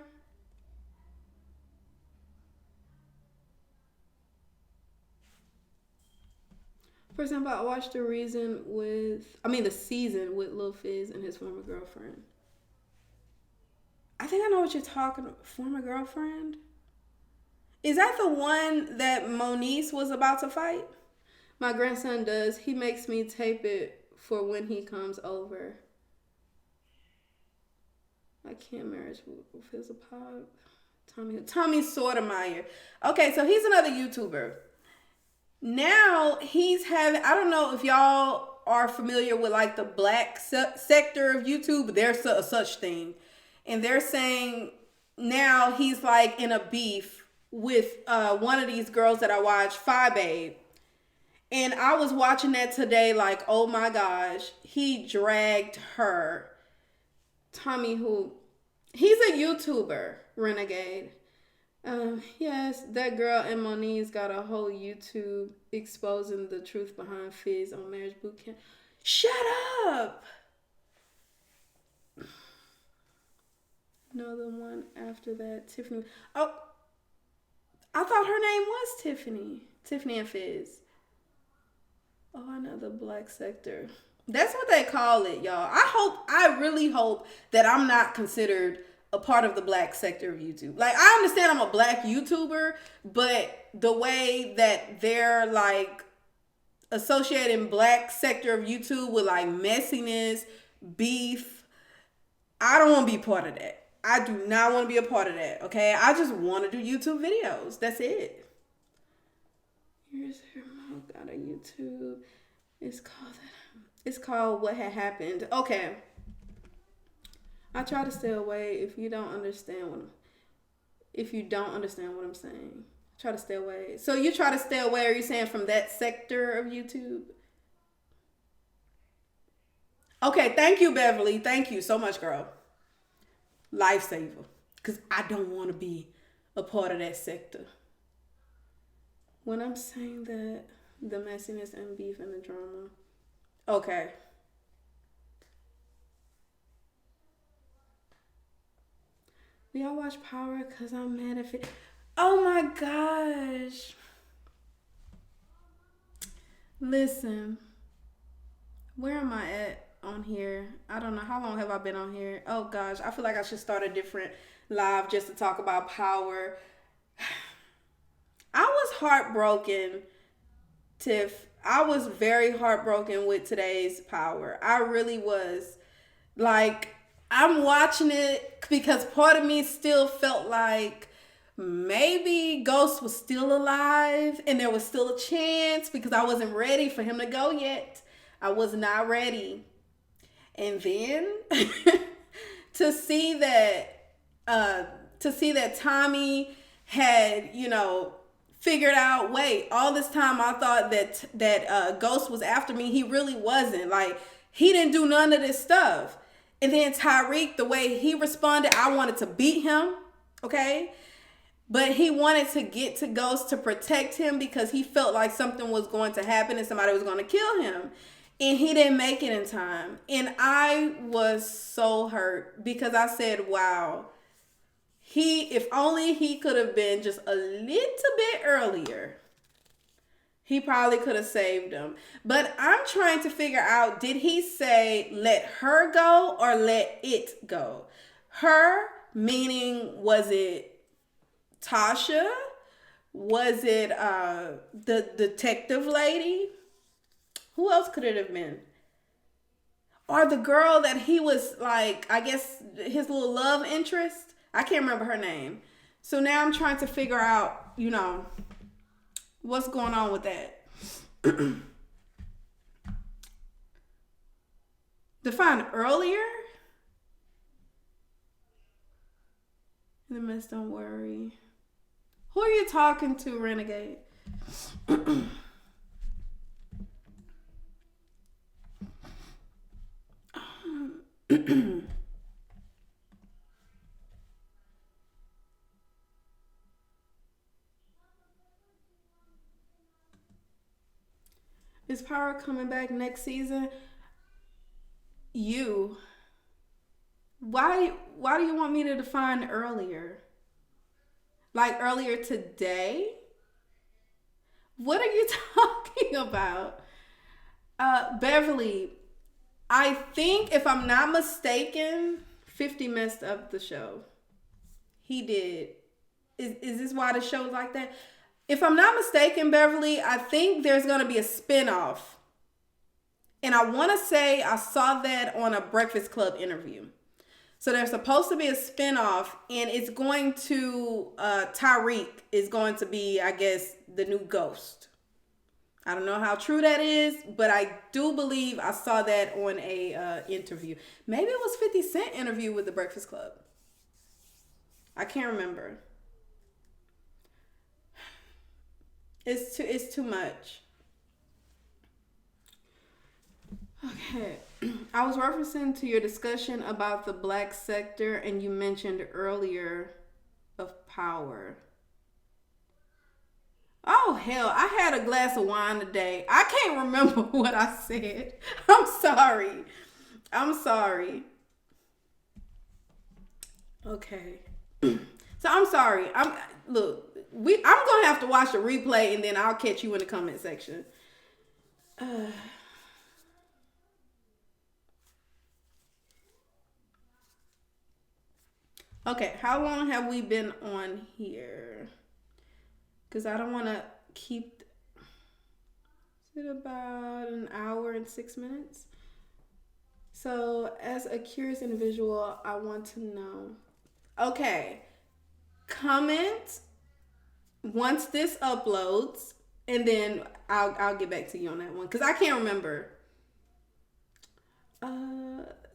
For example, I watched the season with Lil Fizz and his former girlfriend. I think I know what you're talking about. Former girlfriend? Is that the one that Moniece was about to fight? My grandson does. He makes me tape it for when he comes over. I can't marriage with Fizz a pop. Tommy Sotomayor. Okay, so he's another YouTuber. Now he's having, I don't know if y'all are familiar with like the black sector of YouTube. There's a such thing. And they're saying now he's like in a beef with one of these girls that I watch, Fi Babe. And I was watching that today like, oh my gosh, he dragged her. Tommy who? He's a YouTuber, Renegade. Yes, that girl and Moniz got a whole YouTube exposing the truth behind Fizz on Marriage Boot Camp. Shut up! No, the one after that, Tiffany. Oh, I thought her name was Tiffany. Tiffany and Fizz. Oh, I know the black sector. That's what they call it, y'all. I really hope that I'm not considered a part of the black sector of YouTube. Like, I understand I'm a black YouTuber, but the way that they're like associating black sector of YouTube with like messiness, beef, I don't want to be part of that. I do not want to be a part of that, okay? I just want to do YouTube videos. That's it. Here's her mom got a YouTube. It's called What Had Happened. Okay. I try to stay away if you don't understand what I'm saying. Try to stay away. So you try to stay away, are you saying from that sector of YouTube? Okay, thank you, Beverly. Thank you so much, girl. Lifesaver. Because I don't want to be a part of that sector. When I'm saying that, the messiness and beef and the drama. Okay. Do y'all watch Power? Because I'm mad at it. Oh my gosh. Listen. Where am I at on here? I don't know. How long have I been on here? Oh gosh. I feel like I should start a different live just to talk about Power. I was heartbroken, Tiff. I was very heartbroken with today's Power. I really was. Like, I'm watching it because part of me still felt like maybe Ghost was still alive and there was still a chance because I wasn't ready for him to go yet. I was not ready. And then to see that Tommy had, figured out, wait, all this time I thought that Ghost was after me. He really wasn't. Like, he didn't do none of this stuff. And then Tyreek, the way he responded, I wanted to beat him, okay? But he wanted to get to Ghost to protect him because he felt like something was going to happen and somebody was going to kill him. And he didn't make it in time. And I was so hurt because I said, wow, if only he could have been just a little bit earlier, he probably could have saved him. But I'm trying to figure out, did he say let her go or let it go? Her, meaning was it Tasha? Was it the detective lady? Who else could it have been? Or the girl that he was like, I guess his little love interest? I can't remember her name. So now I'm trying to figure out, what's going on with that. Defined earlier? In the mess, don't worry. Who are you talking to, Renegade? Is Power coming back next season? You. Why do you want me to define earlier? Like earlier today? What are you talking about? Beverly, I think if I'm not mistaken, 50 messed up the show. He did. Is this why the show's like that? If I'm not mistaken, Beverly, I think there's going to be a spinoff. And I want to say I saw that on a Breakfast Club interview. So there's supposed to be a spinoff, and it's going to, Tyreek is going to be, I guess, the new ghost. I don't know how true that is, but I do believe I saw that on a interview. Maybe it was 50 Cent interview with the Breakfast Club. I can't remember. It's too much. Okay. I was referencing to your discussion about the black sector, and you mentioned earlier of Power. Oh, hell. I had a glass of wine today. I can't remember what I said. I'm sorry. Okay. So I'm sorry. I'm going to have to watch the replay, and then I'll catch you in the comment section. Okay, how long have we been on here? Because I don't want to keep... Is it about an hour and 6 minutes? So, as a curious individual, I want to know... Okay, comment once this uploads, and then I'll get back to you on that one. Because I can't remember.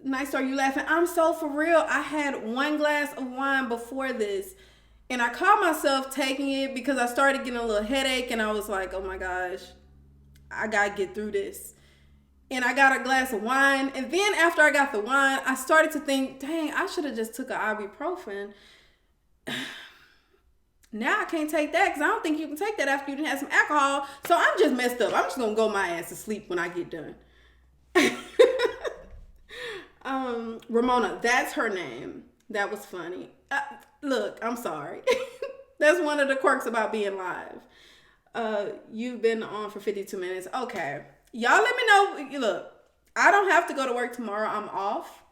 Nice, are you laughing? I'm so for real. I had one glass of wine before this, and I caught myself taking it because I started getting a little headache, and I was like, oh my gosh, I gotta get through this. And I got a glass of wine, and then after I got the wine, I started to think, dang, I should have just took an ibuprofen. Now I can't take that because I don't think you can take that after you done had some alcohol. So I'm just messed up. I'm just gonna go my ass to sleep when I get done. Ramona, that's her name. That was funny. Look, I'm sorry. That's one of the quirks about being live. You've been on for 52 minutes. Okay. Y'all let me know. Look, I don't have to go to work tomorrow. I'm off.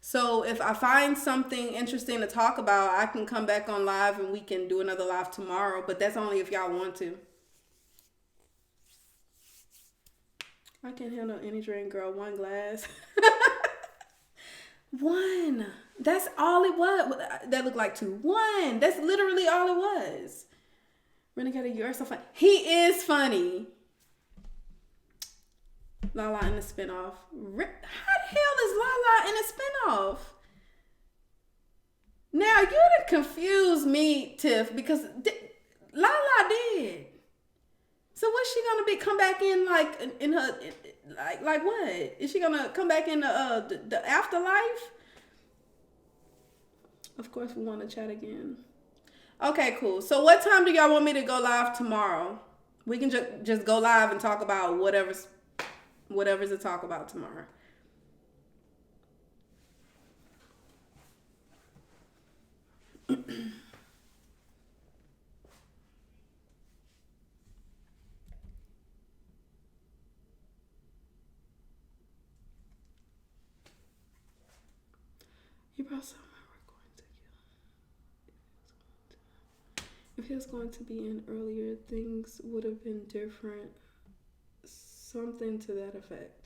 So if I find something interesting to talk about, I can come back on live and we can do another live tomorrow. But that's only if y'all want to. I can't handle any drink, girl. One glass. One. That's all it was. That looked like two. One. That's literally all it was. Renegade, you're so funny. He is funny. Lala in the spinoff. How the hell is Lala in a spinoff? Now you done confused me, Tiff, because Lala did. So what's she gonna be? Come back in like in her like what? Is she gonna come back in the afterlife? Of course, we want to chat again. Okay, cool. So what time do y'all want me to go live tomorrow? We can just go live and talk about whatever's to talk about tomorrow. You brought somewhere we're going to. If If he was going to be in earlier, things would have been different. Something to that effect.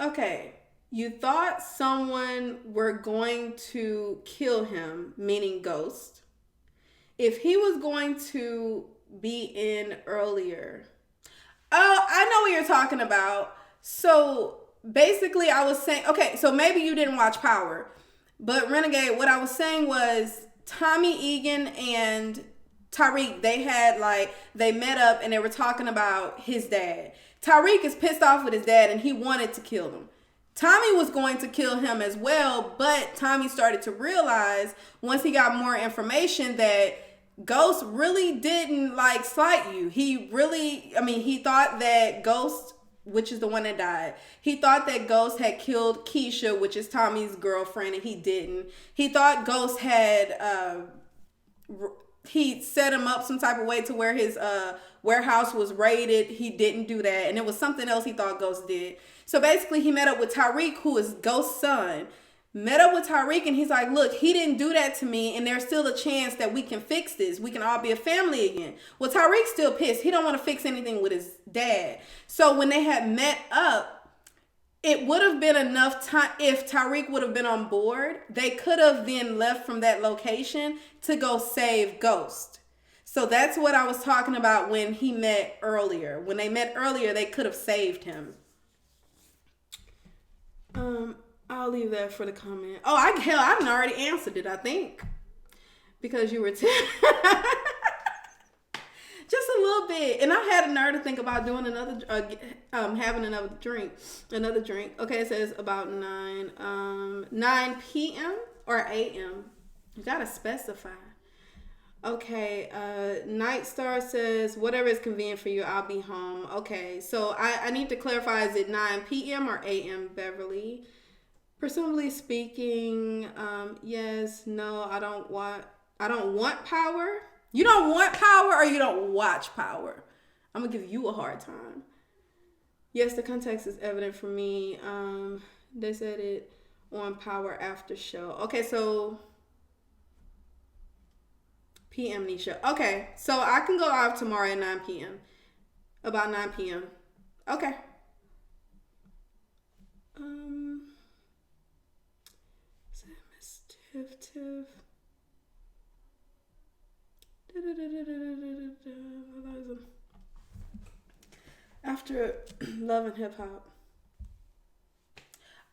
Okay, you thought someone were going to kill him, meaning Ghost. If he was going to be in earlier. Oh, I know what you're talking about. So basically, I was saying, okay, so maybe you didn't watch Power, but Renegade, what I was saying was Tommy Egan and Tariq, they met up and they were talking about his dad. Tariq is pissed off with his dad and he wanted to kill him. Tommy was going to kill him as well, but Tommy started to realize once he got more information that Ghost really didn't slight you. He thought that Ghost, which is the one that died, he thought that Ghost had killed Keisha, which is Tommy's girlfriend, and he didn't. He thought Ghost had he set him up some type of way to where his warehouse was raided. He didn't do that, and it was something else he thought Ghost did. So basically, he met up with Tariq, who is Ghost's son. Met up with Tariq, and he's like, look, he didn't do that to me, and there's still a chance that we can fix this. We can all be a family again. Well, Tariq's still pissed. He don't want to fix anything with his dad. So when they had met up, it would have been enough time. If Tariq would have been on board, they could have then left from that location to go save Ghost. So that's what I was talking about when he met earlier. When they met earlier, they could have saved him. I'll leave that for the comment. Oh, I done already answered it, I think. Because you were just a little bit. And I had a nerve to think about doing having another drink. Okay, it says about 9 p.m. or a.m. You gotta specify. Okay, Night Star says, whatever is convenient for you, I'll be home. Okay, so I need to clarify, is it 9 p.m. or a.m., Beverly? Presumably speaking, yes, no, I don't want Power. You don't want Power or you don't watch Power? I'm gonna give you a hard time. Yes, the context is evident for me. They said it on Power after show. Okay, so PM Nesha. Okay, so I can go off tomorrow at 9 p.m. About 9 p.m. Okay. Tiff. After Love and Hip Hop.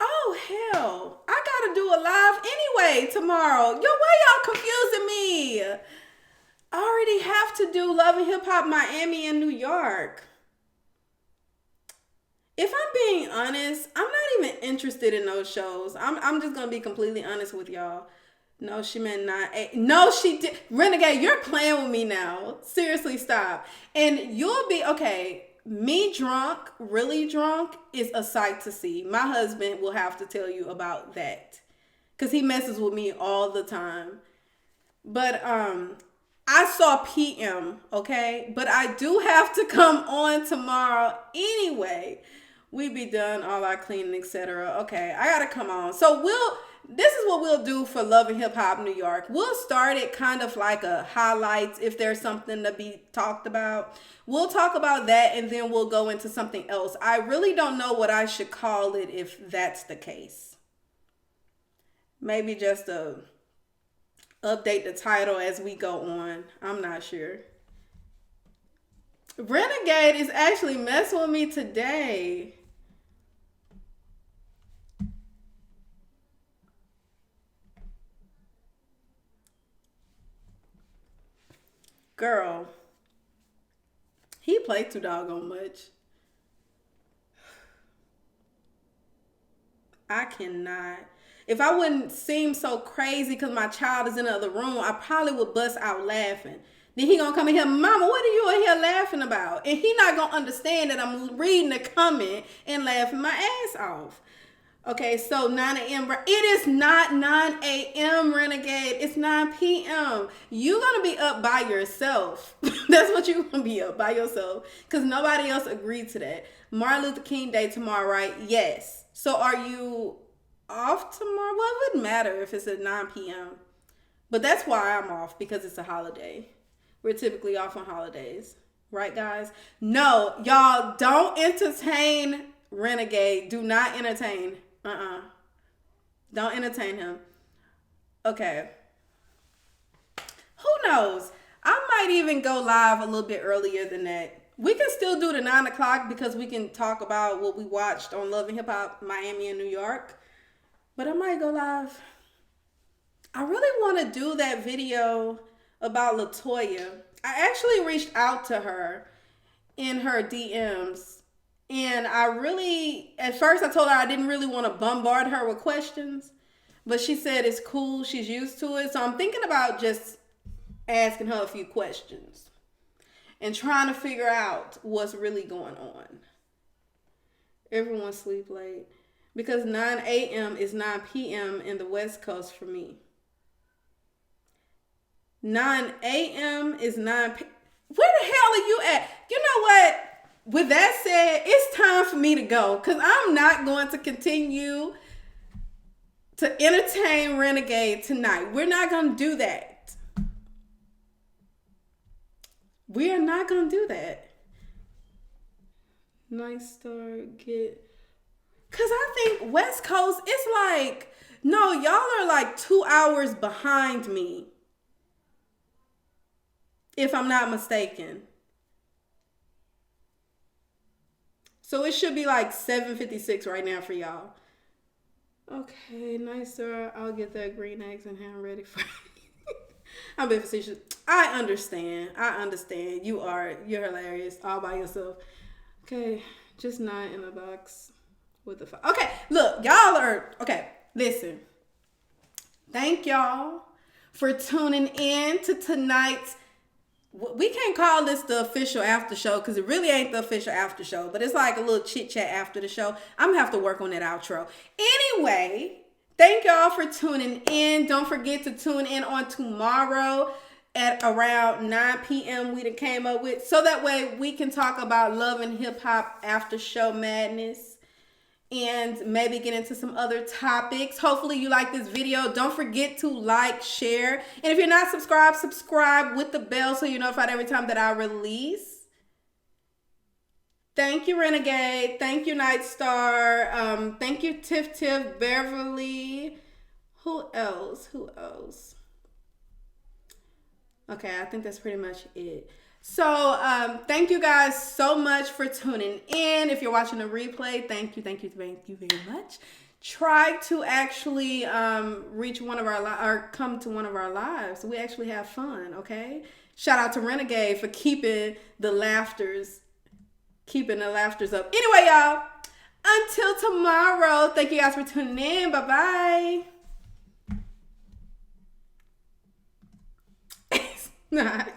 Oh, hell. I gotta do a live anyway tomorrow. Yo, why y'all confusing me? I already have to do Love and Hip Hop Miami and New York. If I'm being honest, I'm not even interested in those shows. I'm just gonna be completely honest with y'all. No, she meant 9-8. No, she did. Renegade, you're playing with me now. Seriously, stop. And you'll be okay. Me drunk, really drunk, is a sight to see. My husband will have to tell you about that, because he messes with me all the time. But I saw PM, okay? But I do have to come on tomorrow anyway. We be done all our cleaning, etc. Okay, I gotta come on. So this is what we'll do for Love and Hip Hop New York. We'll start it kind of like a highlights if there's something to be talked about. We'll talk about that and then we'll go into something else. I really don't know what I should call it if that's the case. Maybe just update the title as we go on. I'm not sure. Renegade is actually messing with me today. Girl, he played too doggone much. I cannot. If I wouldn't seem so crazy because my child is in the other room, I probably would bust out laughing. Then he gonna come in here, Mama, what are you in here laughing about? And he not gonna understand that I'm reading the comment and laughing my ass off. Okay, so 9 a.m. It is not 9 a.m. Renegade. It's 9 p.m. You're going to be up by yourself. That's what you're going to be up by yourself. Because nobody else agreed to that. Martin Luther King Day tomorrow, right? Yes. So are you off tomorrow. Well, it wouldn't matter if it's at 9 p.m. But that's why I'm off, because it's a holiday. We're typically off on holidays. Right, guys? No, y'all, don't entertain Renegade. Do not entertain. Don't entertain him. Okay. Who knows? I might even go live a little bit earlier than that. We can still do the 9 o'clock because we can talk about what we watched on Love and Hip Hop Miami and New York. But I might go live. I really want to do that video about LaToya. I actually reached out to her in her DMs. And I really, at first I told her I didn't really want to bombard her with questions. But she said it's cool. She's used to it. So I'm thinking about just asking her a few questions and trying to figure out what's really going on. Everyone sleep late. Because 9 a.m. is 9 p.m. in the West Coast for me. 9 a.m. is 9 p.m. Where the hell are you at? You know what? With that said, it's time for me to go. Because I'm not going to continue to entertain Renegade tonight. We're not going to do that. We are not going to do that. Nice start. Because I think West Coast, it's like, no, y'all are like 2 hours behind me. If I'm not mistaken. So it should be like 7:56 right now for y'all. Okay, nice, sir. I'll get that green eggs and ham ready for you. I'm being facetious. I understand. You're hilarious all by yourself. Okay, just not in a box with the okay, look, y'all are okay. Listen. Thank y'all for tuning in to tonight's. We can't call this the official after show because it really ain't the official after show, but it's like a little chit chat after the show. I'm gonna have to work on that outro. Anyway, thank y'all for tuning in. Don't forget to tune in on tomorrow at around 9 p.m. we done came up with, so that way we can talk about Love and Hip Hop after show madness. And maybe get into some other topics. Hopefully you like this video. Don't forget to like, share. And if you're not subscribed, subscribe with the bell so you're notified every time that I release. Thank you, Renegade. Thank you, Night Star. Thank you, Tiff, Beverly. Who else? Okay, I think that's pretty much it. So, thank you guys so much for tuning in. If you're watching the replay, thank you very much. Try to actually reach one of our or come to one of our lives. We actually have fun, okay? Shout out to Renegade for keeping the laughters up. Anyway, y'all, until tomorrow, thank you guys for tuning in. Bye-bye. It's not.